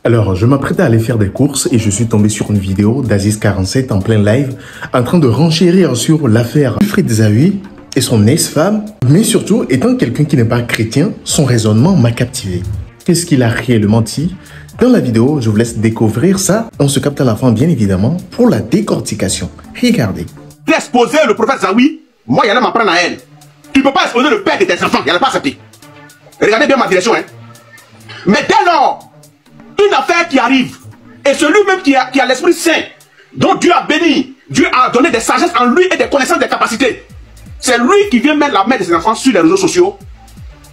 Alors, je m'apprêtais à aller faire des courses et je suis tombé sur une vidéo d'Aziz47 en plein live en train de renchérir sur l'affaire Wilfried Zawi et son ex-femme. Mais surtout, étant quelqu'un qui n'est pas chrétien, son raisonnement m'a captivé. Qu'est-ce qu'il a réellement dit? Dans la vidéo, je vous laisse découvrir ça. On se capte à la fin, bien évidemment, pour la décortication. Regardez. Exposer le prophète Zawi, moi, il y en a m'apprendre à elle. Tu ne peux pas exposer le père de tes enfants, il n'y en a pas accepté. Regardez bien ma direction, hein. Mais dès lors, une affaire qui arrive, et celui-même qui a l'Esprit Saint, dont Dieu a béni, Dieu a donné des sagesses en lui et des connaissances, des capacités, c'est lui qui vient mettre la main de ses enfants sur les réseaux sociaux.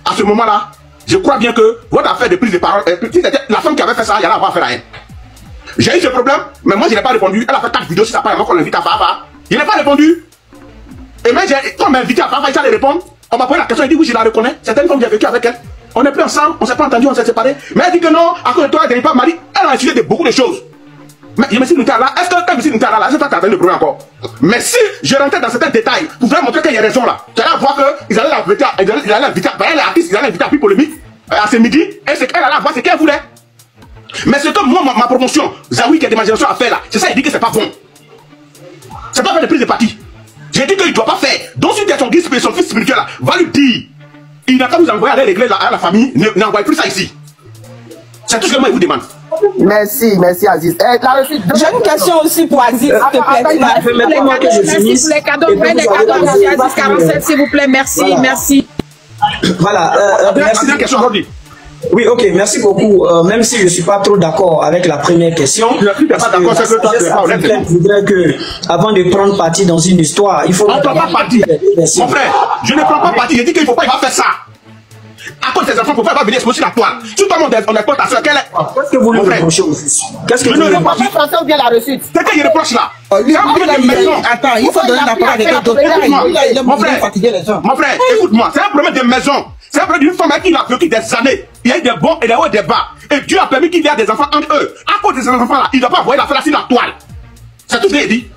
À ce moment-là, je crois bien que votre affaire de prise de parole, la femme qui avait fait ça, il y en a à faire à elle. J'ai eu ce problème, mais moi je n'ai pas répondu. Elle a fait 4 vidéos sur sa page avant qu'on l'invite à Fafa. Je n'ai pas répondu. Et même quand on m'a invité à Fafa, il allait répondre. On m'a posé la question, il dit oui, je la reconnais. C'est une femme qui a vécu avec elle. On n'est plus ensemble, on ne s'est pas entendu, on s'est séparés. Mais elle dit que non, à cause de toi, elle n'est pas mariée. Elle a insulté de beaucoup de choses. Mais je me suis dit, là, est-ce que quand je me suis dit, là, est-ce que tu as entendu le problème encore? Mais si je rentrais dans certains détails pour faire montrer qu'il y a raison là, tu allais voir qu'ils allaient l'inviter, elle est artiste, ils allaient l'inviter à plus polémique à ce midi, et elle allait voir ce qu'elle voulait. Mais c'est que moi, ma promotion, Zawi qui a des imaginations à faire là, c'est ça, il dit que c'est pas bon. C'est pas faire de prise de parti. J'ai dit qu'il ne doit pas faire. Donc si tu es son guide, son fils spirituel là, va lui dire. Il n'a qu'à vous envoyer aller régler à la famille, n'envoyez plus ça ici. C'est tout ce que moi je vous demande. Merci Aziz. J'ai une question aussi pour Aziz, s'il te plaît. Merci pour les cadeaux. Faites des cadeaux, monsieur Aziz 47, s'il vous plaît. Merci, merci. Voilà. Merci de la question aujourd'hui. Oui, ok, merci beaucoup. Même si je ne suis pas trop d'accord avec la première question, je ne suis pas d'accord, c'est que toi, tu n'es pas honnête. Je voudrais que, avant de prendre parti dans une histoire, il faut... On ne prend pas parti. Mon frère, je ne prends pas parti. Je dis qu'il ne faut pas faire ça. À cause des enfants, il ne faut pas venir exposer la toile. Si tout le monde on est ta soeur, quelle est... Qu'est-ce que vous lui reprochez aussi? Qu'est-ce que vous lui reprochez? Français ou bien la reçue? C'est qu'il reproche là. Attends, il faut donner la parole à quelqu'un d'autre. Mon frère, écoute-moi, c'est un problème de maison. C'est un problème d'une femme qui l'a vécu des années. Il y a eu des bons et des hauts et des bas. Et Dieu a permis qu'il y ait des enfants entre eux. À cause de ces enfants-là, il ne doit pas envoyer l'affaire sur la toile. C'est tout ce qu'il dit.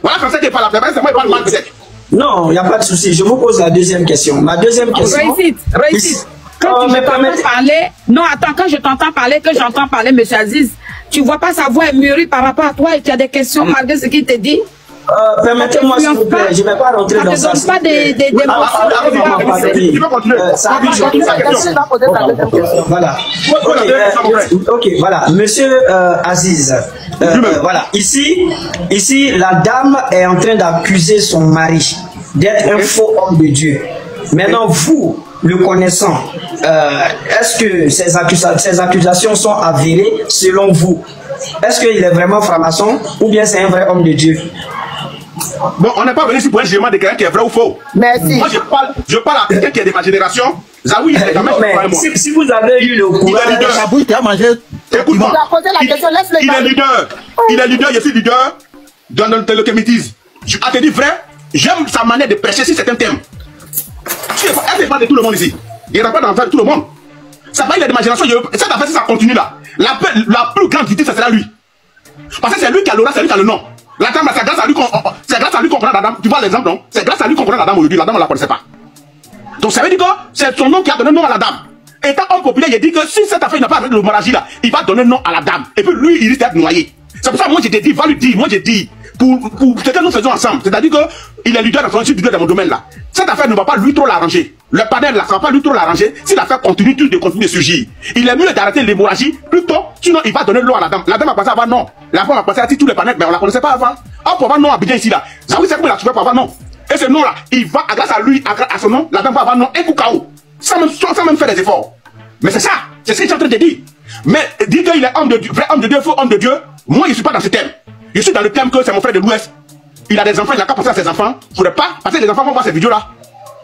Voilà, comme ça qu'il parle la c'est moi qui parle mal peut-être. Non, il n'y a pas de souci. Je vous pose la deuxième question. Ma deuxième question. Réussite. Quand tu m'entends parler, non, attends, quand je t'entends parler, que j'entends parler, monsieur Aziz, tu vois pas sa voix est mûrie par rapport à toi et tu as des questions malgré ce qu'il te dit? Permettez-moi s'il vous plaît, je ne vais pas rentrer dans ça. Ne donne pas des Tu peux continuer. Voilà. Ok, voilà. Monsieur Aziz, voilà. Ici, la dame est en train d'accuser son mari d'être un faux homme de Dieu. Maintenant, vous, le connaissant, est-ce que ces accusations sont avérées selon vous? Est-ce qu'il est vraiment franc-maçon ou bien c'est un vrai homme de Dieu? Bon, on n'est pas venu ici pour un jugement de quelqu'un qui est vrai ou faux. Merci. Moi, je parle à quelqu'un qui est de ma génération. Zawi, il est quand même pas moi. Si vous avez eu le courage... Écoute-moi. Il est leader. Il est leader, je suis leader dans le télécométise. Je te dis vrai, j'aime sa manière de prêcher sur certains thèmes. Elle fait pas de tout le monde ici. Il ne pas dans tout le monde. Ça va, il est de ma génération. Cette affaire, si ça continue là, la plus grande victime, c'est lui. Parce que c'est lui qui a l'aura, c'est lui qui a le nom. La dame, c'est grâce à lui qu'on connaît la dame. Tu vois l'exemple, non? C'est grâce à lui qu'on connaît la dame aujourd'hui. La dame, on ne la connaissait pas. Donc ça veut dire que c'est son nom qui a donné nom à la dame. Étant homme populaire, il dit que si cette affaire n'a pas avec l'hémorragie là, il va donner nom à la dame. Et puis lui, il risque d'être noyé. C'est pour ça que moi, je t'ai dit, va lui dire, moi j'ai dit, pour ce que nous faisons ensemble. C'est-à-dire qu'il est leader dans son leader dans mon domaine là. Cette affaire ne va pas lui trop l'arranger. Le panel là, ça ne va pas lui trop l'arranger. Si l'affaire continue de surgir, il est mieux d'arrêter l'hémorragie plutôt, sinon il va donner l'eau à la dame. La dame a pensé avant non. La femme a pensé à tous les panels, mais on ne la connaissait pas avant. Pour avoir non à Abidjan ici là. Ça oui, c'est comment il a trouvé pour avoir non. Et ce nom là, il va, grâce à lui, à son nom, la dame va avoir non un coup KO. Sans même faire des efforts. Mais c'est ça, c'est ce que je suis en train de dire. Mais dire qu'il est homme de Dieu, vrai homme de Dieu, faux homme de Dieu, moi je ne suis pas dans ce thème. Je suis dans le thème que c'est mon frère de l'Ouest. Il a des enfants, il n'a qu'à penser à ses enfants. Il ne faudrait pas, parce que les enfants vont voir ces vidéos là.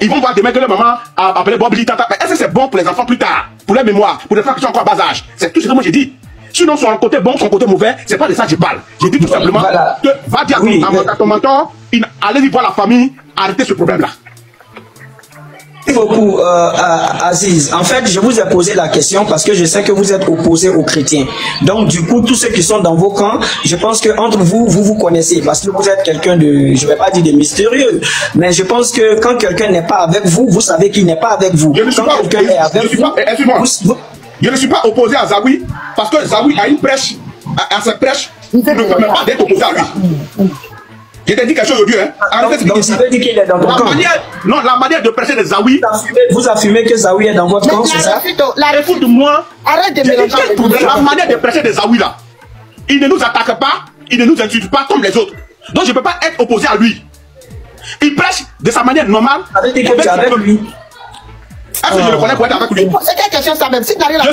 Ils vont voir des mecs que leur maman a appelé Bobli, tata. Est-ce que c'est bon pour les enfants plus tard? Pour leur mémoire, pour les enfants qui sont encore à bas âge? C'est tout ce que moi j'ai dit. Sinon, son côté bon, son côté mauvais, c'est pas de ça que je parle. J'ai dit tout simplement que va dire à ton mentor, allez-y voir la famille, arrêtez ce problème là. Merci beaucoup, Aziz. En fait, je vous ai posé la question parce que je sais que vous êtes opposé aux chrétiens. Donc, du coup, tous ceux qui sont dans vos camps, je pense que entre vous, vous connaissez parce que vous êtes quelqu'un de, je vais pas dire de mystérieux, mais je pense que quand quelqu'un n'est pas avec vous, vous savez qu'il n'est pas avec vous. Je ne suis pas, quelqu'un est avec vous, Je ne suis pas opposé à Zawi parce que Zawi a une prêche, à sa prêche, ne permet pas d'être opposé à lui. Je t'ai dit quelque chose aujourd'hui, hein. Donc, ça veut dire qu'il est dans votre camp. Non, la manière de prêcher de Zawi. Vous affirmez que Zawi est dans votre camp, c'est ça? Écoute-moi. Arrête de mélanger. La manière de prêcher de Zawi là, il ne nous attaque pas, il ne nous insulte pas comme les autres. Donc je ne peux pas être opposé à lui. Il prêche de sa manière normale. Ça veut dire que tu es avec lui. Est-ce que je le connais pour être avec lui? C'est quelle question ça même? Si je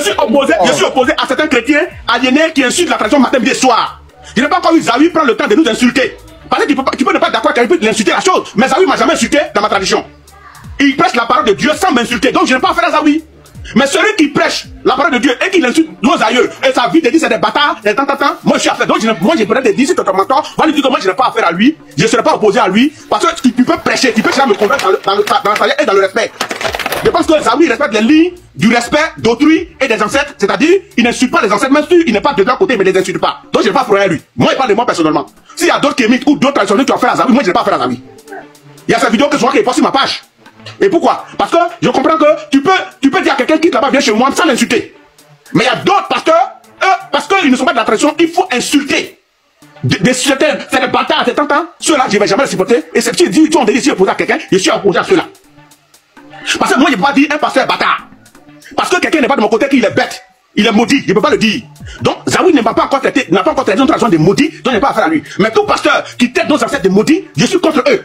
suis opposé à certains chrétiens aliénés qui insultent la tradition matin, midi et soir. Je n'ai pas encore eu Zawi prendre le temps de nous insulter. Parce que tu peux ne pas être d'accord avec lui, l'insulter la chose. Mais Zawi m'a jamais insulté dans ma tradition. Il prêche la parole de Dieu sans m'insulter. Donc je n'ai pas affaire à Zawi. Mais celui qui prêche la parole de Dieu et qui l'insulte nos aïeux, et sa vie te dit c'est des bâtards, des tant, moi je suis affaire. Donc moi j'ai peut-être dit, si ton mentor va lui dire que moi je n'ai pas affaire à lui, je ne serai pas opposé à lui, parce que tu peux prêcher, tu peux me convaincre dans la sagesse et dans le respect. Je pense que Zawi respecte les lignes du respect d'autrui et des ancêtres, c'est-à-dire il n'insulte pas les ancêtres, même si il n'est pas de leur côté, mais il ne les insulte pas. Donc je n'ai pas affaire à lui. Moi il parle de moi personnellement. S'il y a d'autres kémites ou d'autres traditionnels qui ont affaire à Zawi, moi je n'ai pas affaire à Zawi. Il y a cette vidéo que je vois qui est postée sur ma page. Et pourquoi? Parce que je comprends que tu peux dire à quelqu'un qui là-bas vient chez moi sans l'insulter. Mais il y a d'autres pasteurs, parce qu'ils ne sont pas de la tradition, il faut insulter. C'est des bâtards, c'est tant. Ceux-là, je ne vais jamais les supporter. Et c'est si on dit ici opposé à quelqu'un, je suis opposé à ceux-là. Parce que moi, je ne peux pas dire un pasteur bâtard. Parce que quelqu'un n'est pas de mon côté, qu'il est bête. Il est maudit, je ne peux pas le dire. Donc, Zawi n'a pas encore traité notre tradition de maudit, donc je n'ai pas affaire à lui. Mais tout pasteur qui traite nos ancêtres de maudits, je suis contre eux.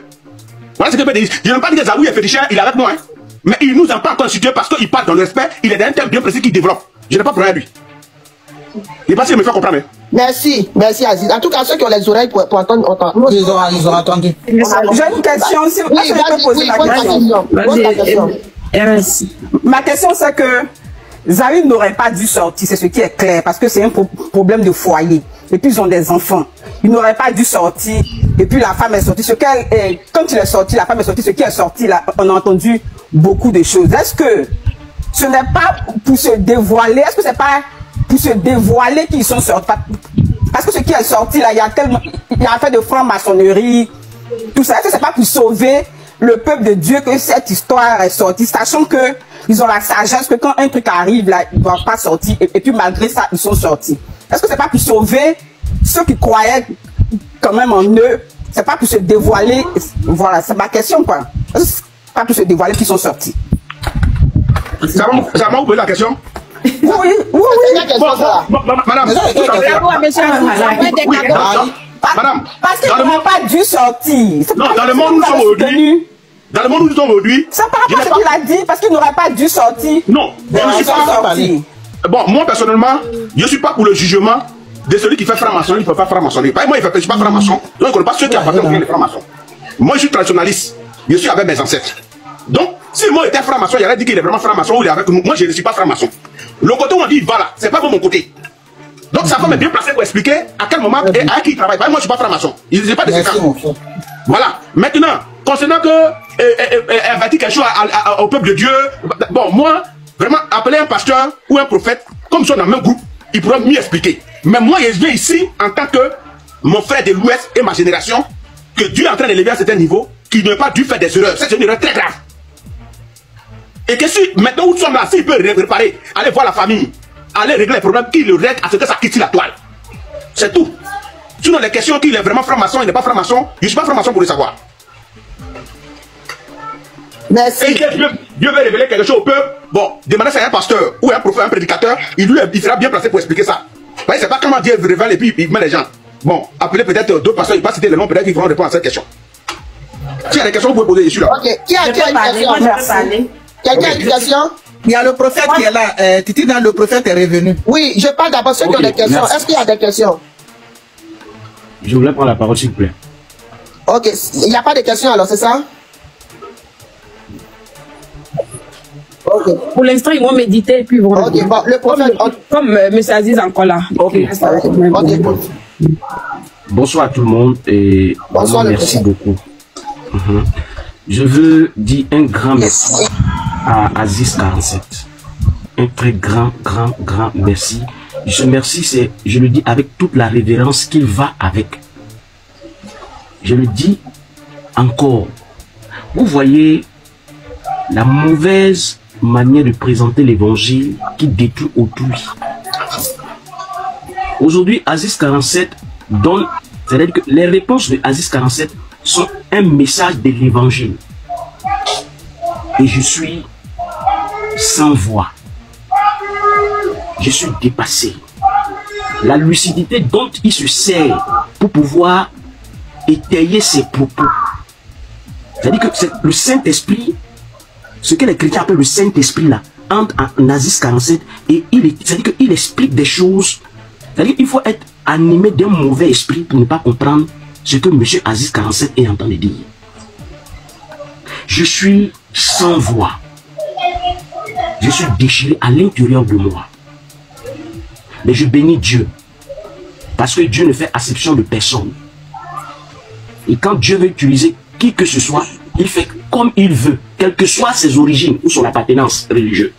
Voilà ce que je peux dire. Je n'aime pas dire que Zawi est féticheur, il est avec moi. Hein. Mais il nous a pas encore insulté parce qu'il parle dans le respect, il est d'un thème bien précis qu'il développe. Je n'ai pas problème à lui. Il n'est pas si il me fait comprendre. Merci, merci Aziz. En tout cas, ceux qui ont les oreilles pour entendre, ils ont entendu. J'ai une question. Si vous pouvez poser la question. Ma question, c'est que Zawi n'aurait pas dû sortir, c'est ce qui est clair, parce que c'est un problème de foyer. Et puis ils ont des enfants. Il n'aurait pas dû sortir. Et puis la femme est sortie. Quand il est sorti, la femme est sortie. Ce qui est sorti, là, on a entendu beaucoup de choses. Est-ce que ce n'est pas pour se dévoiler? Est-ce que c'est pas pour se dévoiler qu'ils sont sortis? Parce que ce qui est sorti, là, il y a affaire de franc-maçonnerie, tout ça. Est-ce que c'est pas pour sauver le peuple de Dieu que cette histoire est sortie, sachant que ils ont la sagesse que quand un truc arrive, là, ils ne doivent pas sortir. Et puis malgré ça, ils sont sortis. Est-ce que c'est pas pour sauver ceux qui croyaient quand même en eux? C'est pas pour se dévoiler? Voilà, c'est ma question, quoi. Est-ce que c'est pas pour se dévoiler qu'ils sont sortis? Ça m'a oublié la question? Oui. Madame, parce qu'ils n'ont pas dû sortir. Non, dans le monde où nous sommes aujourd'hui, c'est par rapport à ce qu'il a dit, parce qu'il n'aurait pas dû sortir. Non, je ne suis pas sorti. Bon, moi personnellement, je ne suis pas pour le jugement de celui qui fait franc-maçonnerie, il ne peut pas franc-maçonnerie. Moi, je ne suis pas franc-maçon, donc je ne connais pas ceux qui appartiennent aux francs-maçons. Moi, je suis traditionnaliste, je suis avec mes ancêtres. Donc, si moi j'étais franc-maçon, il aurait dit qu'il est vraiment franc-maçon ou il est avec nous. Moi, je ne suis pas franc-maçon. Le côté où on dit, voilà, c'est pas mon côté. Donc, sa femme est bien placée pour expliquer à quel moment et à qui il travaille. Moi, je ne suis pas franc-maçon. Il n'est pas de ce cas. Voilà. Maintenant, concernant elle va dire quelque chose au peuple de Dieu, bon, moi, vraiment, appeler un pasteur ou un prophète, comme ils sont dans le même groupe, il pourra mieux expliquer. Mais moi, je viens ici en tant que mon frère de l'Ouest et ma génération, que Dieu est en train d'élever à un certain niveau, qui n'a pas dû faire des erreurs. C'est une erreur très grave. Et que si, maintenant où nous sommes là, s'il peut réparer, aller voir la famille, aller régler les problèmes, qu'il le règle à ce que ça quitte la toile. C'est tout. Sinon, les questions qu'il est vraiment franc-maçon, il n'est pas franc-maçon, je ne suis pas franc-maçon pour le savoir. Merci. Et Dieu veut révéler quelque chose au peuple. Bon, demandez à un pasteur ou un prophète, un prédicateur, il sera bien placé pour expliquer ça. Vous voyez, c'est pas comment Dieu révèle et puis il met les gens. Bon, appelez peut-être d'autres pasteurs, il ne va pas citer le nom, peut-être qu'ils vont répondre à cette question. S'il y a des questions, vous pouvez poser dessus là. Ok, qui a une question? Quelqu'un a une question? Il y a le prophète qui est là. Titi, dans le prophète est revenu. Oui, je parle d'abord ceux qui ont des questions. Est-ce qu'il y a des questions? Je voulais prendre la parole, s'il vous plaît. Ok, il n'y a pas de questions alors, c'est ça? Okay. Pour l'instant, ils vont méditer et puis ils vont répondre. Bon, le prophète, comme M. Aziz encore là. Bonsoir à tout le monde et bonsoir, merci beaucoup. Je veux dire un grand merci à Aziz 47. Un très grand merci. Ce merci, je le dis avec toute la révérence qu'il va avec. Je le dis encore. Vous voyez la mauvaise manière de présenter l'évangile qui détruit autrui. Aujourd'hui, Aziz 47 donne, c'est-à-dire que les réponses de Aziz 47 sont un message de l'évangile. Et je suis sans voix. Je suis dépassé. La lucidité dont il se sert pour pouvoir étayer ses propos. C'est-à-dire que c'est le Saint-Esprit, ce que les chrétiens appellent le Saint-Esprit là, entre en Aziz 47 et c'est-à-dire qu'il explique des choses. C'est-à-dire qu'il faut être animé d'un mauvais esprit pour ne pas comprendre ce que M. Aziz 47 est en train de dire. Je suis sans voix. Je suis déchiré à l'intérieur de moi. Mais je bénis Dieu. Parce que Dieu ne fait exception de personne. Et quand Dieu veut utiliser qui que ce soit, il fait comme il veut, quelles que soient ses origines ou son appartenance religieuse.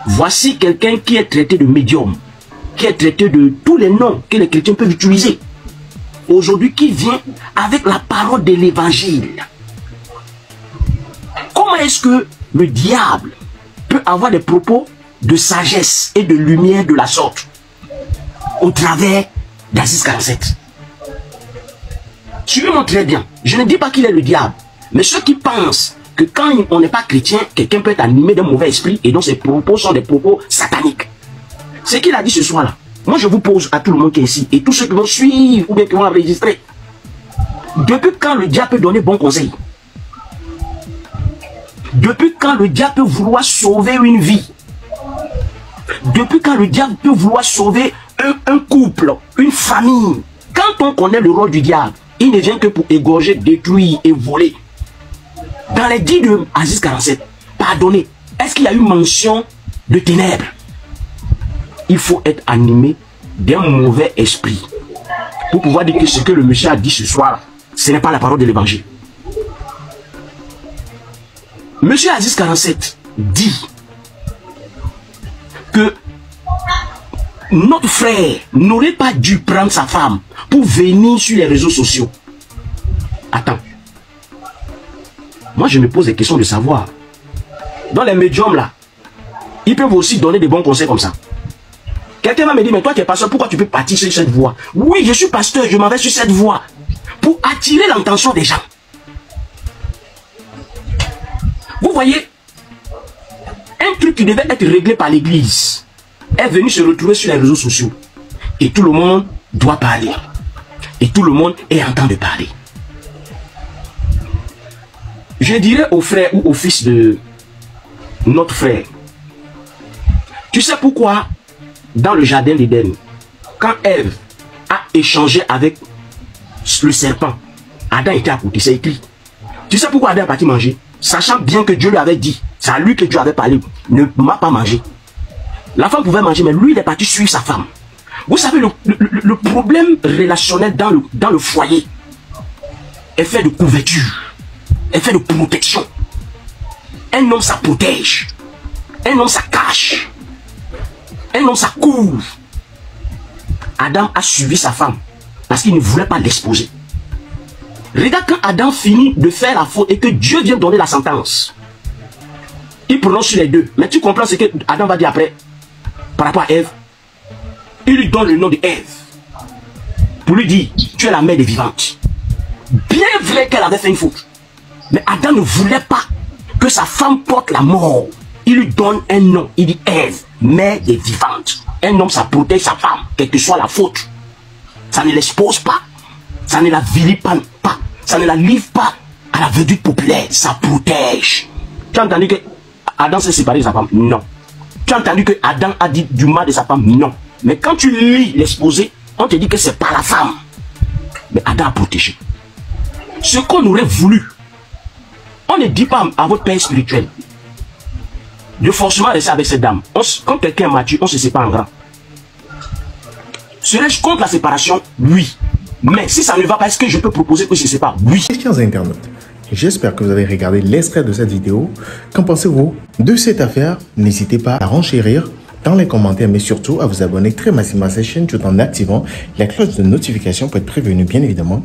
Voici quelqu'un qui est traité de médium, qui est traité de tous les noms que les chrétiens peuvent utiliser. Aujourd'hui, qui vient avec la parole de l'évangile. Comment est-ce que le diable peut avoir des propos de sagesse et de lumière de la sorte au travers d'Aziz 47? Suivez-moi très bien. Je ne dis pas qu'il est le diable. Mais ceux qui pensent que quand on n'est pas chrétien, quelqu'un peut être animé d'un mauvais esprit et donc ses propos sont des propos sataniques. Ce qu'il a dit ce soir-là, moi je vous pose à tout le monde qui est ici et tous ceux qui vont suivre ou bien qui vont enregistrer. Depuis quand le diable peut donner bon conseil? Depuis quand le diable peut vouloir sauver une vie? Depuis quand le diable peut vouloir sauver un couple, une famille? Quand on connaît le rôle du diable, il ne vient que pour égorger, détruire et voler. Dans les dits de Aziz 47, pardonnez, est-ce qu'il y a eu mention de ténèbres? Il faut être animé d'un mauvais esprit pour pouvoir dire que ce que le monsieur a dit ce soir, ce n'est pas la parole de l'évangile. Monsieur Aziz 47 dit que notre frère n'aurait pas dû prendre sa femme pour venir sur les réseaux sociaux. Attends. Moi, je me pose des questions de savoir. Dans les médiums là, ils peuvent aussi donner des bons conseils comme ça. Quelqu'un va me dire, mais toi qui es pasteur, pourquoi tu peux partir sur cette voie? Oui, je suis pasteur, je m'en vais sur cette voie pour attirer l'attention des gens. Vous voyez, un truc qui devait être réglé par l'église est venu se retrouver sur les réseaux sociaux. Et tout le monde doit parler. Et tout le monde est en train de parler. Je dirais au frère ou au fils de notre frère, tu sais pourquoi dans le jardin d'Éden, quand Ève a échangé avec le serpent, Adam était à côté, c'est écrit. Tu sais pourquoi Adam est parti manger? Sachant bien que Dieu lui avait dit, c'est à lui que Dieu avait parlé, ne m'a pas mangé. La femme pouvait manger, mais lui, il est parti suivre sa femme. Vous savez, le problème relationnel dans le foyer est fait de couverture, est fait de protection. Un homme, ça protège. Un homme, ça cache. Un homme, ça couvre. Adam a suivi sa femme parce qu'il ne voulait pas l'exposer. Regarde quand Adam finit de faire la faute et que Dieu vient donner la sentence. Il prononce sur les deux. Mais tu comprends ce que Adam va dire après par rapport à Ève? Il lui donne le nom de Ève pour lui dire, tu es la mère des vivantes. Bien vrai qu'elle avait fait une faute. Mais Adam ne voulait pas que sa femme porte la mort. Il lui donne un nom. Il dit Ève, mère des vivantes. Un homme, ça protège sa femme, quelle que soit la faute. Ça ne l'expose pas. Ça ne la vilipende pas. Ça ne la livre pas à la verdict populaire. Ça protège. Tu as entendu que Adam s'est séparé de sa femme? Non. Tu as entendu que Adam a dit du mal de sa femme? Non. Mais quand tu lis l'exposé, on te dit que c'est pas la femme. Mais Adam a protégé. Ce qu'on aurait voulu, on ne dit pas à votre père spirituel de forcément rester avec cette dame. Quand quelqu'un est mature, on se sépare en grand. Serais-je contre la séparation? Oui. Mais si ça ne va pas, est-ce que je peux proposer que je se sépare? Oui. Chers internautes, j'espère que vous avez regardé l'extrait de cette vidéo. Qu'en pensez-vous de cette affaire? N'hésitez pas à renchérir dans les commentaires, mais surtout à vous abonner très massivement à cette chaîne tout en activant la cloche de notification pour être prévenu, bien évidemment,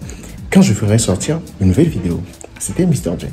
quand je ferai sortir une nouvelle vidéo. C'était Mr. J.